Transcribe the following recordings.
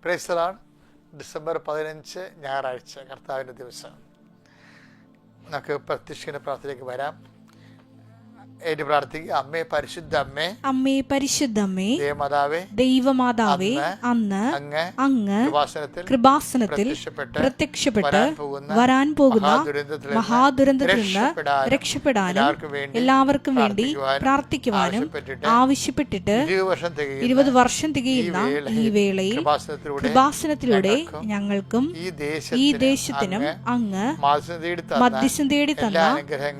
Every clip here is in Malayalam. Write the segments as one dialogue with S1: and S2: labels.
S1: Praise the Lord. ഡിസംബർ 15 ഞായറാഴ്ച, കർത്താവിൻ്റെ ദിവസം. നമുക്ക് പ്രത്യക്ഷ പ്രാർത്ഥനയിലേക്ക് വരാം. ഏറ്റു പ്രാർത്ഥിക്കുക. അമ്മേ, പരിശുദ്ധ അമ്മേ,
S2: അമ്മേ പരിശുദ്ധ അമ്മേ,
S1: ദേവമാതാവേ,
S2: ദൈവമാതാവേ, അന്ന് അങ്ങ് കൃപാസനത്തിൽ പ്രത്യക്ഷപ്പെട്ട് വരാൻ പോകുന്ന മഹാദുരന്തത്തിൽ നിന്ന് രക്ഷപ്പെടാനും എല്ലാവർക്കും വേണ്ടി പ്രാർത്ഥിക്കുവാനും ആവശ്യപ്പെട്ടിട്ട് 20 വർഷം തികയുന്ന ഈ വേളയിൽ കൃപാസനത്തിലൂടെ ഞങ്ങൾക്കും ഈ ദേശത്തിനും അങ്ങ് മധ്യസ്ഥം തേടി തന്ന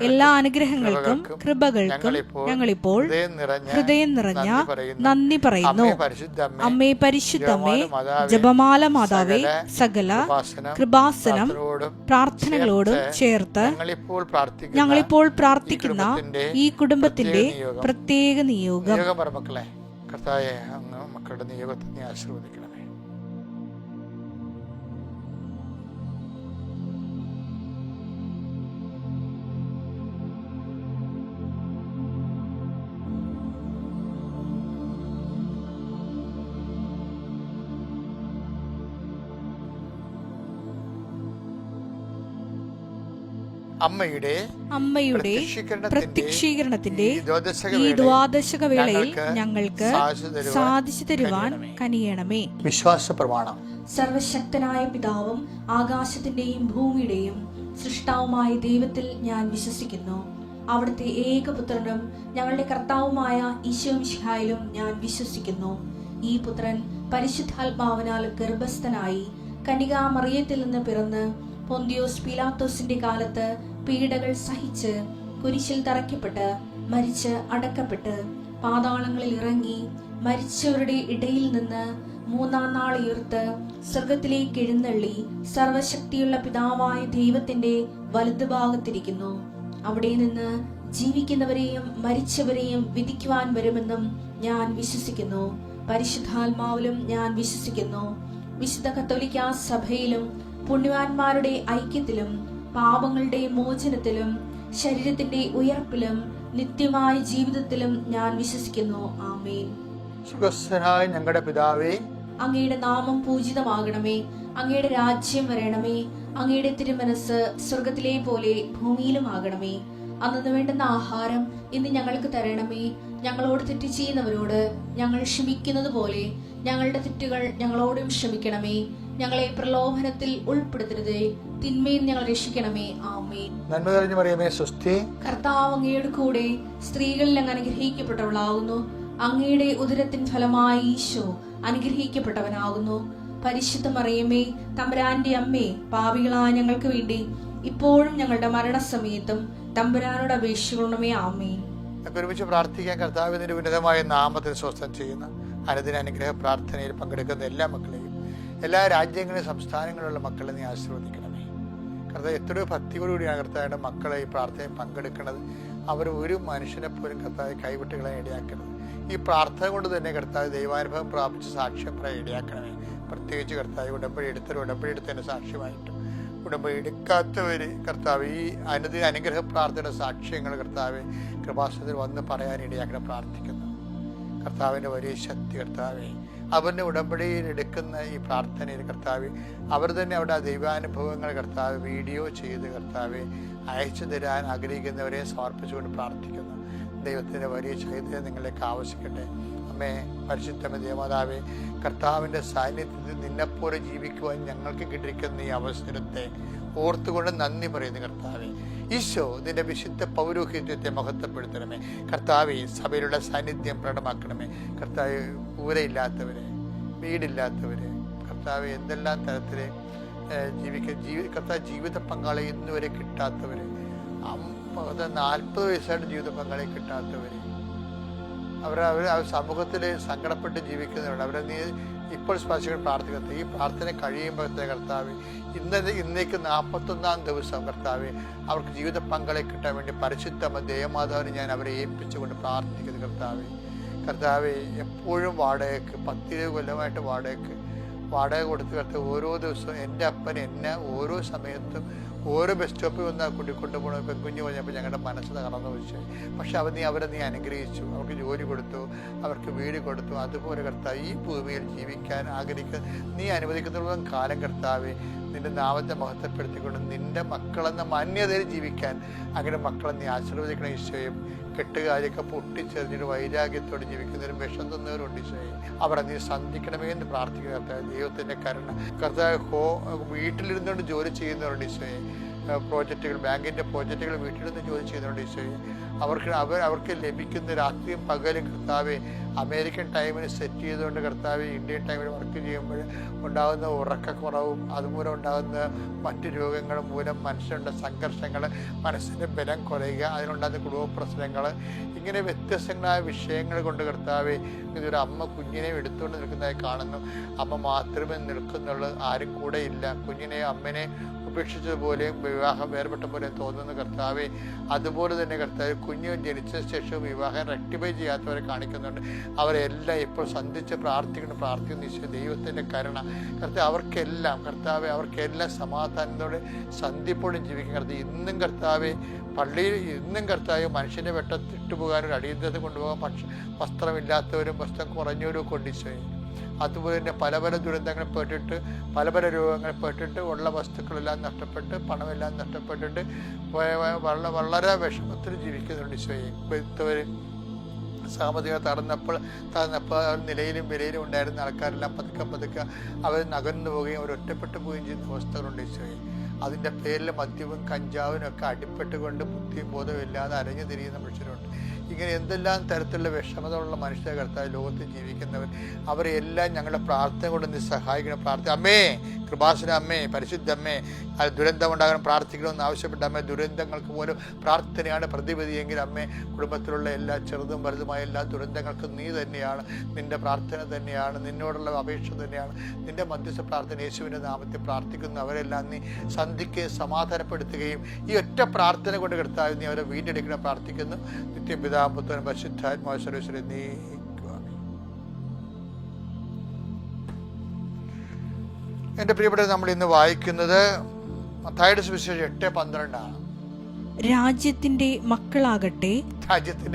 S2: എല്ലാ അനുഗ്രഹങ്ങൾക്കും കൃപകൾക്കും ഞങ്ങളിപ്പോൾ ഹൃദയം നിറഞ്ഞ നന്ദി പറയുന്നു. അമ്മേ പരിശുദ്ധമ്മേ, ജപമാല മാതാവേ, സകല കൃപാസനം പ്രാർത്ഥനകളോടും ചേർത്ത് ഞങ്ങളിപ്പോൾ പ്രാർത്ഥിക്കുന്ന ഈ കുടുംബത്തിന്റെ പ്രത്യേക നിയോഗം.
S1: മക്കളെ, കർത്താവേ, അങ്ങ് മക്കളുടെ നിയോഗത്തെ നീ ആശീർവദിക്കണമേ. അമ്മയുടെ
S2: പ്രത്യക്ഷീകരണത്തിന്റെ ഈ ദ്വാദശക വേളയിൽ ഞങ്ങൾക്ക് സാധിച്ചു തരുവാൻ കനിയണമേ.
S1: വിശ്വാസ പ്രമാണം.
S2: സർവശക്തനായ പിതാവും ആകാശത്തിന്റെയും ഭൂമിയുടെയും സൃഷ്ടാവുമായ ദൈവത്തിൽ ഞാൻ വിശ്വസിക്കുന്നു. അവിടുത്തെ ഏകപുത്രനും ഞങ്ങളുടെ കർത്താവുമായ ഈശോ മിശിഹായിലും ഞാൻ വിശ്വസിക്കുന്നു. ഈ പുത്രൻ പരിശുദ്ധാത്മാവിനാൽ ഗർഭസ്ഥനായി കന്യകാമറിയത്തിൽ നിന്ന് പിറന്ന് പൊന്തിയോസ് പീലാത്തോസിന്റെ കാലത്ത് പീഡകൾ സഹിച്ച് കുരിശിൽ തറയ്ക്കപ്പെട്ട് മരിച്ച് അടക്കപ്പെട്ട് പാതാളങ്ങളിൽ ഇറങ്ങി മരിച്ചവരുടെ ഇടയിൽ നിന്ന് 3-ാം നാൾ ഉയർത്ത് സ്വർഗത്തിലേക്ക് എഴുന്നള്ളി സർവശക്തിയുള്ള പിതാവായ ദൈവത്തിന്റെ വലതുഭാഗത്തിരിക്കുന്നു. അവിടെ നിന്ന് ജീവിക്കുന്നവരെയും മരിച്ചവരെയും വിധിക്കുവാൻ വരുമെന്നും ഞാൻ വിശ്വസിക്കുന്നു. പരിശുദ്ധാത്മാവിലും ഞാൻ വിശ്വസിക്കുന്നു. വിശുദ്ധ കത്തോലിക്കാ സഭയിലും പുണ്യവാന്മാരുടെ ഐക്യത്തിലും പാപങ്ങളുടെ മോചനത്തിലും ശരീരത്തിന്റെ ഉയർപ്പിലും നിത്യമായ ജീവിതത്തിലും ഞാൻ വിശ്വസിക്കുന്നു. ആമേൻ.
S1: സുഖസ്ഥനായ ഞങ്ങളുടെ പിതാവേ,
S2: അങ്ങയുടെ നാമം പൂജിതമാകണമേ. അങ്ങയുടെ രാജ്യം വരണമേ. അങ്ങയുടെ തിരുമനസ് സ്വർഗത്തിലെ പോലെ ഭൂമിയിലും ആകണമേ. അന്നു വേണ്ടുന്ന ആഹാരം ഇന്ന് ഞങ്ങൾക്ക് തരണമേ. ഞങ്ങളോട് തെറ്റ് ചെയ്യുന്നവരോട് ഞങ്ങൾ ക്ഷമിക്കുന്നത് പോലെ ഞങ്ങളുടെ തെറ്റുകൾ ഞങ്ങളോടും ക്ഷമിക്കണമേ. ഞങ്ങളെ പ്രലോഭനത്തിൽ ഉൾപ്പെടുത്തരുതേ, തിന്മയിൽ ഞങ്ങൾ രക്ഷിക്കണമേ. ആമേൻ.
S1: നന്മ നിറഞ്ഞ മറിയമേ, സ്വസ്തി.
S2: കർത്താവ് അങ്ങയുടെ കൂടെ സ്ത്രീകളിൽ അങ്ങ് അനുഗ്രഹിക്കപ്പെട്ടവളാകുന്നു. അങ്ങയുടെ ഉദരത്തിൻ ഫലമായി ഈശോ അനുഗ്രഹിക്കപ്പെട്ടവനാകുന്നു. പരിശുദ്ധ മറിയമേ, തമ്പുരാന്റെ അമ്മേ, പാപികളായ ഞങ്ങൾക്ക് വേണ്ടി ഇപ്പോഴും ഞങ്ങളുടെ മരണസമയത്തും തമ്പുരാനോട് അപേക്ഷിക്കണമേ. ആമേൻ.
S1: ഒരുമിച്ച് പ്രാർത്ഥിക്കാൻ. കർത്താവിന്റെ ഉന്നതമായ നാമത്തിൽ സ്വസ്ഥം ചെയ്യുന്ന അനുദിന അനുഗ്രഹ പ്രാർത്ഥനയിൽ പങ്കെടുക്കുന്ന എല്ലാ മക്കളെയും, എല്ലാ രാജ്യങ്ങളിലും സംസ്ഥാനങ്ങളിലുള്ള മക്കളെ നീ ആശീർവദിക്കണമേ. കർത്താവ് എത്രയോ ഭക്തിയോടുകൂടിയാണ് കർത്താവിൻ്റെ മക്കളെ ഈ പ്രാർത്ഥനയിൽ പങ്കെടുക്കുന്നത്. അവർ ഒരു മനുഷ്യനെ പോലും കർത്താവ് കൈവിട്ടുകളെ ഇടയാക്കരുത്. ഈ പ്രാർത്ഥന കൊണ്ട് തന്നെ കർത്താവ് ദൈവാനുഭവം പ്രാപിച്ച് സാക്ഷ്യം പറയാൻ ഇടയാക്കണമേ. പ്രത്യേകിച്ച് കർത്താവ് ഉടമ്പടി എടുത്തതിൻ്റെ സാക്ഷ്യമായിട്ടും ഉടമ്പടി എടുക്കാത്തവർ കർത്താവ് ഈ അനുദിന അനുഗ്രഹ പ്രാർത്ഥനയുടെ സാക്ഷ്യങ്ങൾ കർത്താവ് കൃപാസനത്തിൽ വന്ന് പറയാൻ ഇടയാക്കണം പ്രാർത്ഥിക്കുന്നു. കർത്താവിൻ്റെ വലിയ ശക്തി കർത്താവെ, അവരുടെ ഉടമ്പടിയിൽ എടുക്കുന്ന ഈ പ്രാർത്ഥനയിൽ കർത്താവ് അവർ തന്നെ അവിടെ ദൈവാനുഭവങ്ങൾ കർത്താവ് വീഡിയോ ചെയ്ത് കർത്താവ് അയച്ചു തരാൻ ആഗ്രഹിക്കുന്നവരെ സമർപ്പിച്ചുകൊണ്ട് പ്രാർത്ഥിക്കുന്നു. ദൈവത്തിൻ്റെ വലിയ ചൈതന്യം നിങ്ങളിലേക്ക് ആവശ്യിക്കട്ടെ. അമ്മേ, പരിശുദ്ധമേ, ദേവമാതാവേ, കർത്താവിൻ്റെ സാന്നിധ്യത്തിൽ നിന്നെപ്പോലെ ജീവിക്കുവാൻ ഞങ്ങൾക്ക് കിട്ടിയിരിക്കുന്ന ഈ അവസരത്തെ ഓർത്തുകൊണ്ട് നന്ദി പറയുന്നു. കർത്താവെ, ഈശോ നിന്റെ വിശുദ്ധ പൗരോഹിത്യത്തെ മഹത്വപ്പെടുത്തണമേ. കർത്താവെ, സഭയിലുള്ള സാന്നിധ്യം പ്രകടമാക്കണമേ. കർത്താവ്, ഊരയില്ലാത്തവരെ, വീടില്ലാത്തവരെ, കർത്താവ് എന്തെല്ലാം തരത്തിൽ കർത്താവ് ജീവിത പങ്കാളി ഇന്നുവരെ കിട്ടാത്തവര്, 40 വയസ്സായിട്ട് ജീവിത പങ്കാളി കിട്ടാത്തവര്, അവർ സമൂഹത്തിൽ സങ്കടപ്പെട്ട് ജീവിക്കുന്നവരുണ്ട്. അവരെ നീ ഇപ്പോൾ സ്പർശിക്കാൻ പ്രാർത്ഥിക്കുന്നത്. ഈ പ്രാർത്ഥന കഴിയുമ്പോഴത്തെ കർത്താവ് ഇന്നേക്ക് 41-ാം ദിവസം കർത്താവ് അവർക്ക് ജീവിത പങ്കാളി കിട്ടാൻ വേണ്ടി പരിശുദ്ധ ദേവമാതാവിനെ ഞാൻ അവരെ ഏൽപ്പിച്ചുകൊണ്ട് പ്രാർത്ഥിക്കുന്നത്. കർത്താവ് എപ്പോഴും വാടകയ്ക്ക് 10-20 കൊല്ലമായിട്ട് വാടക കൊടുത്ത് കർത്താവ് ഓരോ ദിവസവും എൻ്റെ അപ്പൻ എന്നെ ഓരോ സമയത്തും ഓരോ ബസ് സ്റ്റോപ്പിൽ വന്ന് ആ കുട്ടി കൊണ്ടുപോകണ പെൺകുഞ്ഞ് പറഞ്ഞപ്പോൾ ഞങ്ങളുടെ മനസ്സ് തകർന്നു വെച്ചു. പക്ഷെ അവരെ നീ അനുഗ്രഹിച്ചു, അവർക്ക് ജോലി കൊടുത്തു, അവർക്ക് വീട് കൊടുത്തു. അതുപോലെ കർത്താവ് ഈ ഭൂമിയിൽ ജീവിക്കാൻ ആഗ്രഹിക്കുന്ന നീ അനുവദിക്കുന്നിടത്തോളം കാലം കർത്താവെ നിന്റെ നാമത്തെ മഹത്വപ്പെടുത്തിക്കൊണ്ട് നിന്റെ മക്കളെന്ന മാന്യതയിൽ ജീവിക്കാൻ അങ്ങനെ മക്കളെ നീ ആശീർവദിക്കണം ഈശോയും. കെട്ടുകാരിയൊക്കെ പൊട്ടിച്ചെറിഞ്ഞൊരു വൈരാഗ്യത്തോടെ ജീവിക്കുന്നവരും വിഷം തന്നവരുണ്ട് ഈശോയെ. അവിടെ നീ സന്ധിക്കണമേ എന്ന് പ്രാർത്ഥിക്കുക കർത്താവ്. ദൈവത്തിൻ്റെ കരുണ കർത്താവ് വീട്ടിലിരുന്നുകൊണ്ട് ജോലി ചെയ്യുന്നവരുണ്ട് ഈശോയെ. പ്രോജക്റ്റുകൾ, ബാങ്കിൻ്റെ പ്രോജക്റ്റുകൾ വീട്ടിലിരുന്ന് ജോലി ചെയ്യുന്നുണ്ട് ഈശോയെ. അവർക്ക് ലഭിക്കുന്ന രാത്രിയും പകലും കർത്താവെ അമേരിക്കൻ ടൈമിന് സെറ്റ് ചെയ്തുകൊണ്ട് കർത്താവ് ഇന്ത്യൻ ടൈമിൽ വർക്ക് ചെയ്യുമ്പോൾ ഉണ്ടാകുന്ന ഉറക്കക്കുറവും അതുമൂലം ഉണ്ടാകുന്ന മറ്റു രോഗങ്ങളും മൂലം മനുഷ്യരുടെ സംഘർഷങ്ങൾ, മനസ്സിൻ്റെ ബലം കുറയുക, അതിനുണ്ടാകുന്ന കുടുംബ പ്രശ്നങ്ങൾ, ഇങ്ങനെ വ്യത്യസ്തങ്ങളായ വിഷയങ്ങൾ കൊണ്ട് കർത്താവെ ഇതൊരു അമ്മ കുഞ്ഞിനെ എടുത്തുകൊണ്ട് നിൽക്കുന്നതായി കാണുന്നു. അമ്മ മാത്രമേ നിൽക്കുന്നുള്ളൂ, ആരും കൂടെ ഇല്ല. കുഞ്ഞിനെ അമ്മനെ ഉപേക്ഷിച്ചതുപോലെയും വിവാഹം വേർപെട്ട പോലെ തോന്നുന്ന കർത്താവെ, അതുപോലെ തന്നെ കർത്താവ് കുഞ്ഞ് ജനിച്ച ശേഷം വിവാഹം റെക്ടിഫൈ ചെയ്യാത്തവരെ കാണിക്കുന്നുണ്ട്. അവരെല്ലാം ഇപ്പോൾ സന്ധിച്ച് പ്രാർത്ഥിക്കുന്ന ഈശോ ദൈവത്തിൻ്റെ കരുണ കർത്താവ് അവർക്കെല്ലാം സമാധാനത്തോടെ സന്ധിപ്പോഴും ജീവിക്കും കർത്താവ്. ഇന്നും കർത്താവെ പള്ളിയിൽ ഇന്നും കർത്താവ് മനുഷ്യൻ്റെ വെട്ടത്തിട്ട് പോകാനും അടിയന്തരത്തെ കൊണ്ടുപോകാൻ വസ്ത്രമില്ലാത്തവരും വസ്ത്രം കുറഞ്ഞവരും കൊണ്ടിച്ചോയി. അതുപോലെ തന്നെ പല ദുരന്തങ്ങൾ പെട്ടിട്ട് പല രോഗങ്ങൾ പെട്ടിട്ട് ഉള്ള വസ്തുക്കളെല്ലാം നഷ്ടപ്പെട്ട് പണമെല്ലാം നഷ്ടപ്പെട്ടിട്ട് വളരെ വിഷമത്തിൽ ജീവിക്കുന്നുണ്ട് ഈശോയെ. ബന്ധുവർ സാമ്പത്തിക തടന്നപ്പോൾ നിലയിലും വിലയിലും ഉണ്ടായിരുന്ന ആൾക്കാരെല്ലാം പതുക്കെ അവർ നകന്നു പോവുകയും അവർ ഒറ്റപ്പെട്ടു പോവുകയും ചെയ്യുന്ന അവസ്ഥകളുണ്ട് ഈശോയെ. അതിൻ്റെ പേരിൽ മദ്യവും കഞ്ചാവിനും ഒക്കെ അടിപ്പെട്ടുകൊണ്ട് ബുദ്ധിയും ബോധമില്ലാതെ അരഞ്ഞു തിരിയുന്ന മനുഷ്യരുണ്ട്. ഇങ്ങനെ എന്തെല്ലാം തരത്തിലുള്ള വിഷമതയുള്ള മനുഷ്യരെ കർത്താവ് ലോകത്ത് ജീവിക്കുന്നവർ അവരെല്ലാം ഞങ്ങളുടെ പ്രാർത്ഥന കൊണ്ട് നീ സഹായിക്കണം. അമ്മേ കൃപാസന അമ്മേ, പരിശുദ്ധ അമ്മേ, അത് ദുരന്തം ഉണ്ടാകാൻ പ്രാർത്ഥിക്കണമെന്ന് ആവശ്യപ്പെട്ട അമ്മേ, ദുരന്തങ്ങൾക്ക് പോലും പ്രാർത്ഥനയാണ് പ്രതിവിധിയെങ്കിൽ അമ്മേ കുടുംബത്തിലുള്ള എല്ലാ ചെറുതും വലുതുമായ എല്ലാ ദുരന്തങ്ങൾക്കും നീ തന്നെയാണ്, നിന്റെ പ്രാർത്ഥന തന്നെയാണ്, നിന്നോടുള്ള അപേക്ഷ തന്നെയാണ്, നിന്റെ മധ്യസ്ഥ പ്രാർത്ഥന യേശുവിൻ്റെ നാമത്തിൽ പ്രാർത്ഥിക്കുന്ന അവരെല്ലാം നീ സന്ധിക്കുകയും സമാധാനപ്പെടുത്തുകയും ഈ ഒറ്റ പ്രാർത്ഥന കൊണ്ട് കർത്താവ് നീ അവരെ വീണ്ടെടുക്കണം പ്രാർത്ഥിക്കുന്നു. നിത്യം പിതാപുത്രനും പരിശുദ്ധാത്മാവ് സർവ്വേശ്വരൻ നീ. എൻ്റെ പ്രിയപ്പെട്ട നമ്മൾ ഇന്ന് വായിക്കുന്നത് മത്തായിയുടെ സുവിശേഷം 8:12
S2: രാജ്യത്തിന്റെ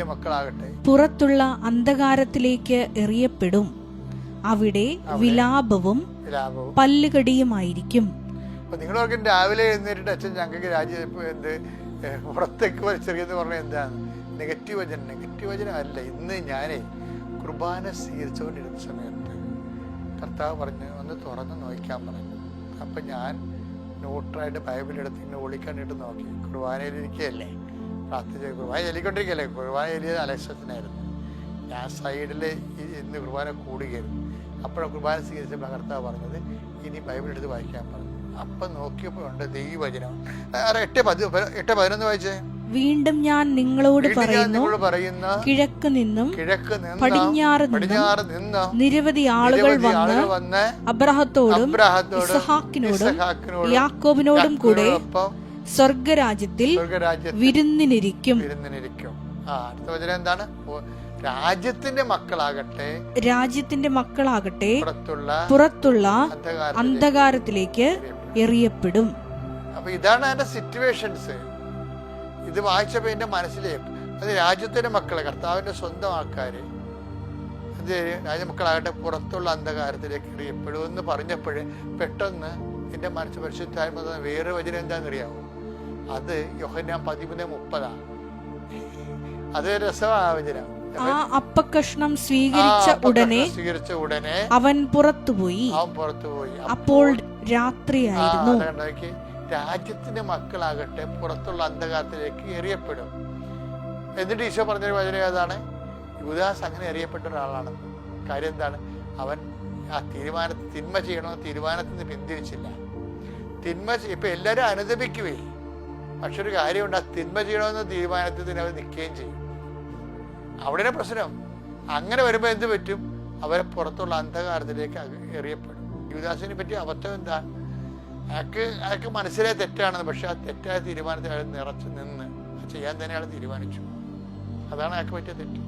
S2: മക്കളാകട്ടെ
S1: പുറത്തുള്ള
S2: അന്ധകാരത്തിലേക്ക് എറിയപ്പെടും, അവിടെ വിലാപവും പല്ലുകടിയുമായിരിക്കും.
S1: അപ്പൊ നിങ്ങളൊക്കെ രാവിലെ എഴുന്നേറ്റിട്ട് അച്ഛൻ ഞങ്ങൾക്ക് പുറത്തേക്ക് വലിച്ചെറിയെന്ന് പറഞ്ഞാൽ എന്താണ്? നെഗറ്റീവ് വചനം അല്ല. ഇന്ന് ഞാനേ കുർബാന സ്വീകരിച്ചുകൊണ്ടിരുന്ന സമയത്ത് കർത്താവ് പറഞ്ഞു ഒന്ന് തുറന്ന് നോക്കാൻ പറഞ്ഞു. അപ്പം ഞാൻ നോട്ടായിട്ട് ബൈബിളെടുത്ത് ഇങ്ങനെ ഒളിക്കണ്ടിട്ട് നോക്കി. കുർബാനയിലിരിക്കുകയല്ലേ, പ്രാർത്ഥിച്ച കുർബാന ചൊല്ലിക്കൊണ്ടിരിക്കുകയല്ലേ. കുർബാന ചൊല്ലിയത് അലക്ഷ്യത്തിനായിരുന്നു. ഞാൻ സൈഡിൽ ഇന്ന് കുർബാന കൂടുകയായിരുന്നു. അപ്പോഴാണ് കുർബാന സ്വീകരിച്ചപ്പോൾ കർത്താവ് പറഞ്ഞത് ഇനി ബൈബിളെടുത്ത് വായിക്കാൻ പറഞ്ഞു. അപ്പം നോക്കിയപ്പോൾ ഉണ്ട് ദൈവവചനം. 8:11 വായിച്ചേ.
S2: വീണ്ടും ഞാൻ നിങ്ങളോട് പറയുന്നു, കിഴക്ക് നിന്നും പടിഞ്ഞാറ് നിന്നും നിരവധി ആളുകൾ വന്ന് അബ്രാഹത്തോടും ഇസഹാക്കിനോടും യാക്കോബിനോടും കൂടെ സ്വർഗരാജ്യത്തിൽ വിരുന്നിനിരിക്കും.
S1: അടുത്ത വചനം എന്താണ്? രാജ്യത്തിന്റെ മക്കളാകട്ടെ പുറത്തുള്ള അന്ധകാരത്തിലേക്ക് എറിയപ്പെടും. അപ്പൊ ഇതാണ് അതിന്റെ സിറ്റുവേഷൻസ്. ഇത് വായിച്ചപ്പോൾ എൻ്റെ മനസ്സിലേക്ക് അത് രാജ്യത്തിന്റെ മക്കളെ, കർത്താവിന്റെ സ്വന്തം ആൾക്കാര്, അത് രാജ്യമക്കളാകട്ടെ പുറത്തുള്ള അന്ധകാരത്തിലേക്ക് എറിയപ്പെടുമെന്ന് പറഞ്ഞപ്പോഴേ പെട്ടെന്ന് എൻ്റെ മനസ്സ് പരിശുദ്ധാത്മ വേറെ വചനം എന്താണെന്നറിയാമോ? അത് യോഹന്നാൻ 13:30. അത് രസമാണ് വചനം.
S2: ആ അപ്പക്കഷ്ണം സ്വീകരിച്ച ഉടനെ അവൻ പുറത്തുപോയി. അപ്പോൾ രാത്രിയായിരുന്നു.
S1: രാജ്യത്തിന്റെ മക്കളാകട്ടെ പുറത്തുള്ള അന്ധകാരത്തിലേക്ക് എറിയപ്പെടും. എന്നിട്ട് ഈശോ പറഞ്ഞൊരു വചനം ഏതാണ്? യൂദാസ് അങ്ങനെ എറിയപ്പെട്ട ഒരാളാണെന്ന്. കാര്യം എന്താണ്? അവൻ ആ തിന്മ ചെയ്യണമെന്ന് തീരുമാനത്തിൽ നിന്ന് പിന്തിരിച്ചില്ല. ഇപ്പൊ എല്ലാവരും അനുദപിക്കുവേ, പക്ഷെ ഒരു കാര്യമുണ്ട്, ആ തിന്മ ചെയ്യണമെന്ന തീരുമാനത്തിൽ അവർ നിൽക്കുകയും ചെയ്യും. അവിടെയാണ് പ്രശ്നം. അങ്ങനെ വരുമ്പോൾ എന്ത് പറ്റും? അവരെ പുറത്തുള്ള അന്ധകാരത്തിലേക്ക് എറിയപ്പെടും. യൂദാസിനെ പറ്റി അബദ്ധം എന്താ? അയാൾക്ക് മനസ്സിലായ തെറ്റാണെന്ന്, പക്ഷെ ആ തെറ്റായ തീരുമാനത്തിൽ അയാൾ നിറച്ച് നിന്ന് ചെയ്യാൻ തന്നെ അയാൾ തീരുമാനിച്ചു. അതാണ് അയാൾക്ക് പറ്റിയ തെറ്റ്.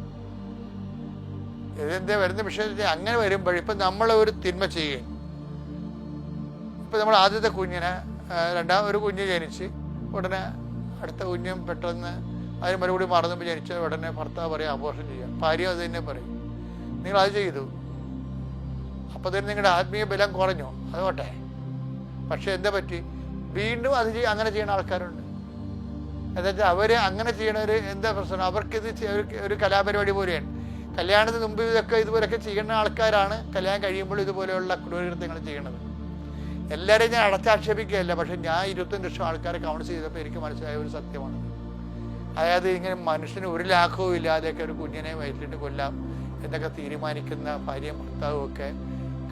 S1: ഇതെന്താ വരുന്ന വിഷയത്തിൽ അങ്ങനെ വരുമ്പോൾ ഇപ്പം നമ്മൾ ഒരു തിന്മ ചെയ്യുകയും, ഇപ്പം നമ്മൾ ആദ്യത്തെ കുഞ്ഞിനെ ഒരു കുഞ്ഞ് ജനിച്ച് ഉടനെ അടുത്ത കുഞ്ഞും പെട്ടെന്ന് അതിന് മറുപടി മറന്നപ്പോൾ ജനിച്ച ഉടനെ ഭർത്താവ് പറയും അബോർഷൻ ചെയ്യാം, ഭാര്യ അത് തന്നെ പറയും. നിങ്ങൾ അത് ചെയ്തു, അപ്പോൾ തന്നെ നിങ്ങളുടെ ആത്മീയ ബലം കുറഞ്ഞു, അതുകൊട്ടെ. പക്ഷെ എന്താ പറ്റി, വീണ്ടും അത് അങ്ങനെ ചെയ്യുന്ന ആൾക്കാരുണ്ട്. എന്നുവെച്ചാൽ അവർ അങ്ങനെ ചെയ്യണവർ എന്താ പ്രശ്നം, അവർക്കിത് ഒരു കലാപരിപാടി പോലെയാണ്. കല്യാണത്തിന് മുമ്പ് ഇതുപോലെയൊക്കെ ചെയ്യുന്ന ആൾക്കാരാണ് കല്യാണം കഴിയുമ്പോൾ ഇതുപോലെയുള്ള ക്രൂരകൃത്യങ്ങൾ ചെയ്യണത്. എല്ലാവരെയും ഞാൻ അടച്ചാക്ഷേപിക്കുകയല്ല, പക്ഷെ ഞാൻ 25 ലക്ഷം ആൾക്കാരെ കൗൺസിൽ ചെയ്തപ്പോൾ എനിക്ക് മനസ്സിലായ ഒരു സത്യമാണ്. അതായത് ഇങ്ങനെ മനുഷ്യന് ഒരു ലാഘവും ഇല്ലാതെയൊക്കെ ഒരു കുഞ്ഞിനെ വയറ്റിട്ട് കൊല്ലാം എന്നൊക്കെ തീരുമാനിക്കുന്ന ഭാര്യയും ഭർത്താവും ഒക്കെ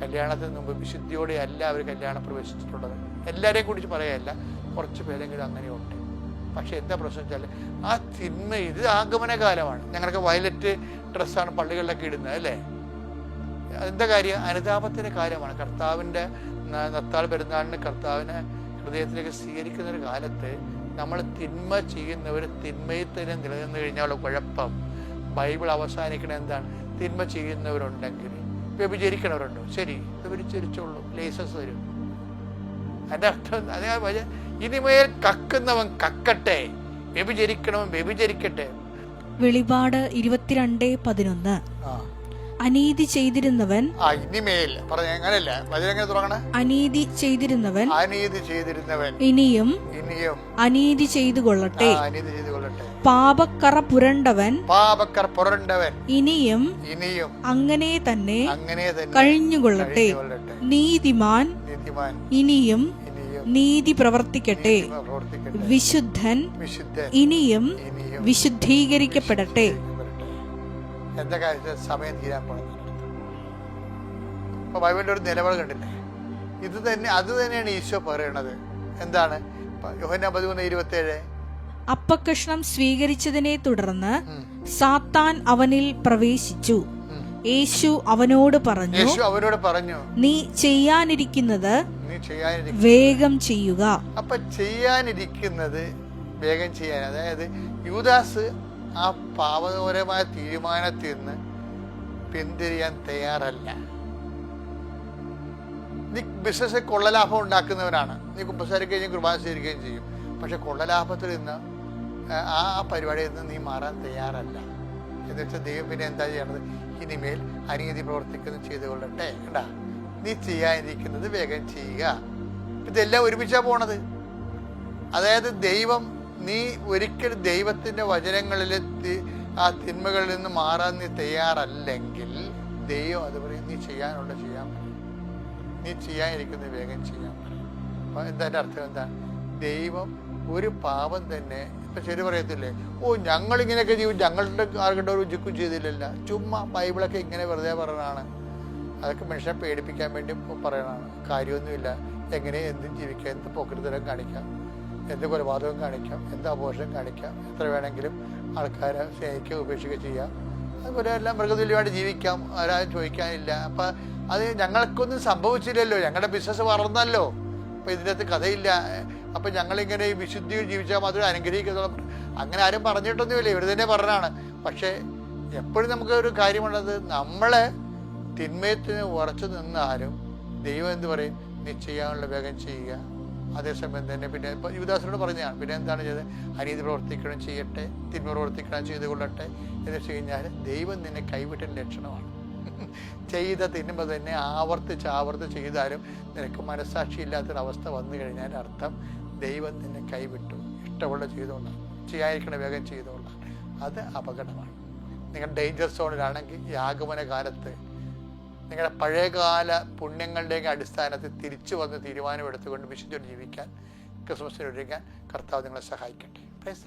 S1: കല്യാണത്തിന് മുമ്പ് വിശുദ്ധിയോടെ അല്ല അവർ കല്യാണം പ്രവേശിച്ചിട്ടുള്ളത്. എല്ലാവരെയും കുറിച്ച് പറയല്ല, കുറച്ച് പേരെങ്കിലും അങ്ങനെയുണ്ട്. പക്ഷെ എന്താ പ്രശ്നം വെച്ചാൽ ആ തിന്മ, ഇത് ആഗമന കാലമാണ്. ഞങ്ങൾക്ക് വയലറ്റ് ഡ്രസ്സാണ് പള്ളികളിലൊക്കെ ഇടുന്നത്, അല്ലേ? എന്താ കാര്യം? അനുതാപത്തിൻ്റെ കാര്യമാണ്. കർത്താവിൻ്റെ നത്താൾ പെരുന്നാളിന് കർത്താവിനെ ഹൃദയത്തിലേക്ക് സ്വീകരിക്കുന്ന ഒരു കാലത്ത് നമ്മൾ തിന്മ ചെയ്യുന്നവർ തിന്മയിൽ തന്നെ നിലനിന്ന് കഴിഞ്ഞാലുള്ള കുഴപ്പം. ബൈബിൾ അവസാനിക്കണ എന്താണ്? തിന്മ ചെയ്യുന്നവരുണ്ടെങ്കിൽ വ്യഭിചരിക്കണവരുണ്ടോ? ശരി, വ്യഭിചരിച്ചോളൂ, ലൈസൻസ് തരും. അതിൻ്റെ അർത്ഥം അതേ ഇനിമേൽ കക്കുന്നവൻ കക്കട്ടെ, വ്യഭിചരിക്കണവൻ വ്യഭിചരിക്കട്ടെ.
S3: വെളിപാട് 22:11. അനീതി ചെയ്തിരുന്നവൻ
S1: ഇനിമേൽ പറഞ്ഞ എങ്ങനെയല്ല, വചനം തുടങ്ങണേ.
S3: അനീതി ചെയ്തിരുന്നവൻ ഇനിയും അനീതി ചെയ്തു കൊള്ളട്ടെ. പാപക്കറ പുരണ്ടവൻ ഇനിയും അങ്ങനെ തന്നെ കഴിഞ്ഞുകൊള്ളട്ടെ. നീതിമാൻ ഇനിയും നീതി പ്രവർത്തിക്കട്ടെ. വിശുദ്ധൻ ഇനിയും വിശുദ്ധീകരിക്കപ്പെടട്ടെ.
S1: എന്താ കാര്യത്തിൽ സമയം തീരാൻ പോകുന്നത്? അപ്പൊ ബൈബിളിന്റെ ഒരു നിലപാട് കണ്ടില്ലേ? അത് തന്നെയാണ് ഈശോ പറയണത്. എന്താണ്? യോഹന്നാൻ 13:27.
S3: അപ്പക്കഷ്ണം സ്വീകരിച്ചതിനെ തുടർന്ന് സാത്താൻ അവനിൽ പ്രവേശിച്ചു. യേശു അവനോട് പറഞ്ഞു, നീ ചെയ്യാനിരിക്കുന്നത് വേഗം ചെയ്യുക.
S1: അപ്പൊ ചെയ്യാനിരിക്കുന്നത് വേഗം ചെയ്യാൻ, അതായത് യൂദാസ് ആ പാപകരമായ തീരുമാനത്തിൽ നിന്ന് പിന്തിരിയാൻ തയ്യാറല്ല. നീ ബിസിനസ് കൊള്ളലാഭം ഉണ്ടാക്കുന്നവനാണ്, നീ കുമ്പസാരിക്കുകയും കുർബാന സ്വീകരിക്കുകയും ചെയ്യും. പക്ഷെ കൊള്ളലാഭത്തിൽ നിന്ന് ആ പരിപാടിയിൽ നിന്ന് നീ മാറാൻ തയ്യാറല്ല. എന്ന് വെച്ചാൽ ദൈവം പിന്നെ എന്താ ചെയ്യണത്? ഇനിമേൽ അനീതി പ്രവർത്തിക്കുന്നത് ചെയ്തുകൊള്ളട്ടെ. കണ്ടാ, നീ ചെയ്യാനിരിക്കുന്നത് വേഗം ചെയ്യുക. ഇതെല്ലാം ഒരുമിച്ചാ പോണത്. അതായത് ദൈവം, നീ ഒരിക്കലും ദൈവത്തിൻ്റെ വചനങ്ങളിൽ ആ തിന്മകളിൽ നിന്ന് മാറാൻ നീ തയ്യാറല്ലെങ്കിൽ ദൈവം അത് പറയും, നീ ചെയ്യാനുള്ള ചെയ്യാൻ പറയും, നീ ചെയ്യാനിരിക്കുന്നത് വേഗം ചെയ്യാൻ പറയും. അപ്പം എന്താ എൻ്റെ അർത്ഥം? എന്താ? ദൈവം ഒരു പാപം തന്നെ ഇപ്പം ശരി പറയത്തില്ലേ, ഞങ്ങളിങ്ങനെയൊക്കെ ജീവിച്ചു, ഞങ്ങളുടെ ആർക്കണ്ട ഒരു രുചിക്കും ചെയ്തില്ലല്ല. ചുമ്മാ ബൈബിളൊക്കെ ഇങ്ങനെ വെറുതെ പറയണതാണ്. അതൊക്കെ മനുഷ്യനെ പേടിപ്പിക്കാൻ വേണ്ടി പറയണതാണ്. കാര്യമൊന്നുമില്ല. എങ്ങനെ എന്തും ജീവിക്കാം, എന്ത് പോക്കരുത്തരം കാണിക്കാം, എന്ത് കൊലപാതകം കാണിക്കാം, എന്ത് അപോഷണം കാണിക്കാം, എത്ര വേണമെങ്കിലും ആൾക്കാരെ സ്നേഹിക്കുക ഉപേക്ഷിക്കുക ചെയ്യാം. അതുപോലെ എല്ലാം മൃഗതുല്യമായിട്ട് ജീവിക്കാം, ആരും ചോദിക്കാനില്ല. അപ്പം അത് ഞങ്ങൾക്കൊന്നും സംഭവിച്ചില്ലല്ലോ, ഞങ്ങളുടെ ബിസിനസ് വളർന്നല്ലോ, അപ്പം ഇതിനകത്ത് കഥയില്ല. അപ്പം ഞങ്ങളിങ്ങനെ ഈ വിശുദ്ധിയിൽ ജീവിച്ചാൽ മാത്രമേ അനുഗ്രഹിക്കത്തുള്ളൂ. അങ്ങനെ ആരും പറഞ്ഞിട്ടൊന്നുമില്ല, ഇവർ തന്നെ പറഞ്ഞാണ്. പക്ഷേ എപ്പോഴും നമുക്കൊരു കാര്യമുള്ളത്, നമ്മളെ തിന്മയത്തിന് ഉറച്ചു നിന്നാലും ദൈവം എന്ത് പറയും? നീ ചെയ്യാനുള്ള വേഗം ചെയ്യുക. അതേസമയം തന്നെ പിന്നെ ഇപ്പം യുവദാസനോട് പറഞ്ഞതാണ്, പിന്നെ എന്താണ് ചെയ്തത്? അനീതി പ്രവർത്തിക്കണം ചെയ്യട്ടെ, തിന്മ പ്രവർത്തിക്കണം ചെയ്തു കൊള്ളട്ടെ എന്ന് വെച്ച് കഴിഞ്ഞാൽ ദൈവം നിന്നെ കൈവിട്ട ലക്ഷണമാണ്. ചെയ്ത തിന്മ തന്നെ ആവർത്തിച്ച് ചെയ്താലും നിനക്ക് മനസ്സാക്ഷി ഇല്ലാത്തൊരവസ്ഥ വന്നു കഴിഞ്ഞാൽ അർത്ഥം ദൈവം നിന്നെ കൈവിട്ടു. ഇഷ്ടമുള്ള ചെയ്തുകൊള്ളാം, ചെയ്യാതിരിക്കണ വേഗം ചെയ്തുകൊള്ളാം. അത് അപകടമാണ്. നിങ്ങൾ ഡേഞ്ചർ സോണിലാണെങ്കിൽ ഈ ആഗമന കാലത്ത് നിങ്ങളുടെ പഴയകാല പുണ്യങ്ങളുടെയൊക്കെ അടിസ്ഥാനത്തിൽ തിരിച്ചു വന്ന് തീരുമാനമെടുത്തുകൊണ്ട് വിശുദ്ധിയോടെ ജീവിക്കാൻ, ക്രിസ്മസിനൊരുക്കാൻ കർത്താവ് നിങ്ങളെ സഹായിക്കട്ടെ. പ്രൈസ്